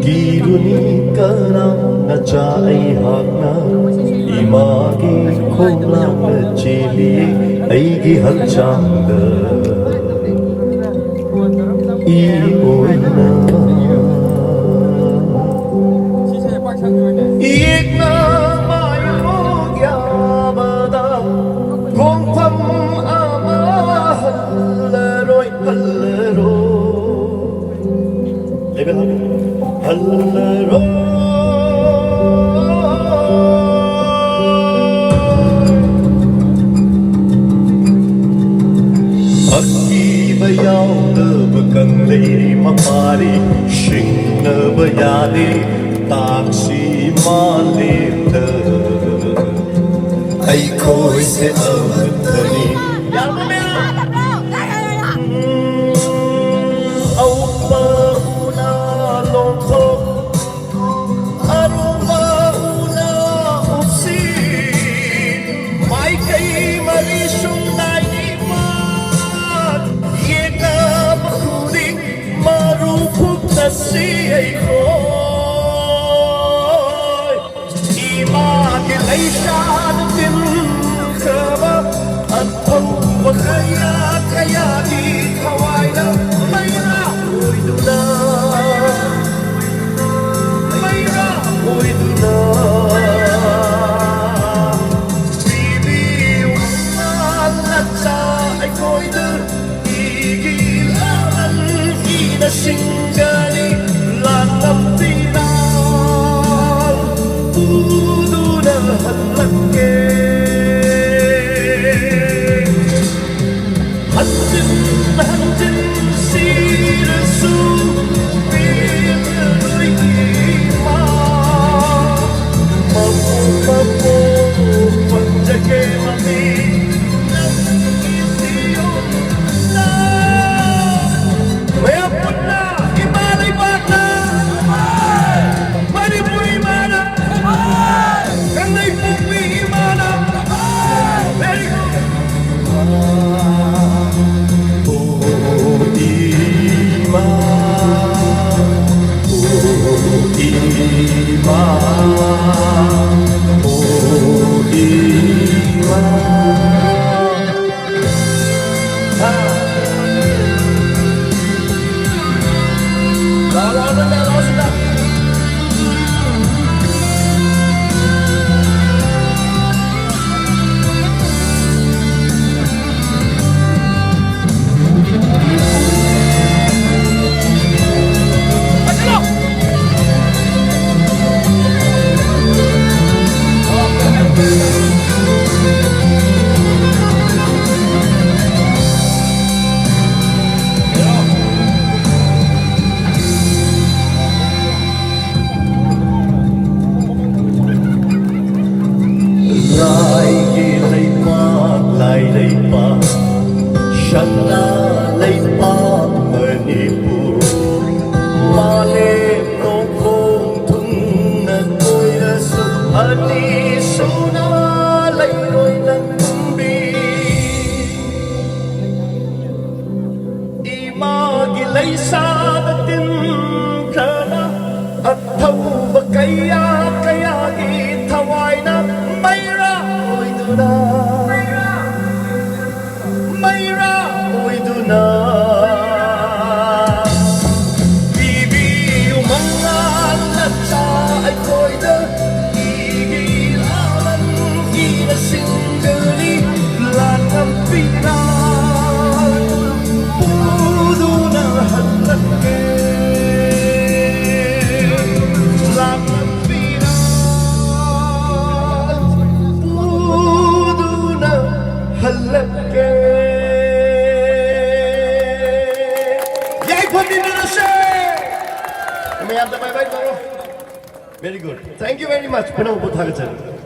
Kiruni karang na chai hagna imagi khonglang na chili aigi hakchangda iona ikna mayog yamada gongtham ama halleroi hallero hallero akiba yawnaba kanglei mapari shingnaba yade taksi maleta aikhoi se amatani Hãy singgani lanam tinal tudu dan halake hanjin hanjin sirasu bilai ma mapu mapu panjake mami Shana Leipa Manipur Male Nongkong Tung Na Koya Su Ani Suna Lai Roi Nang Bi Imagi Lai Sabatin Kana At Thau Bakaya Kayagi Thawai Na Mayra Oi Duna Very good. Thank you very much.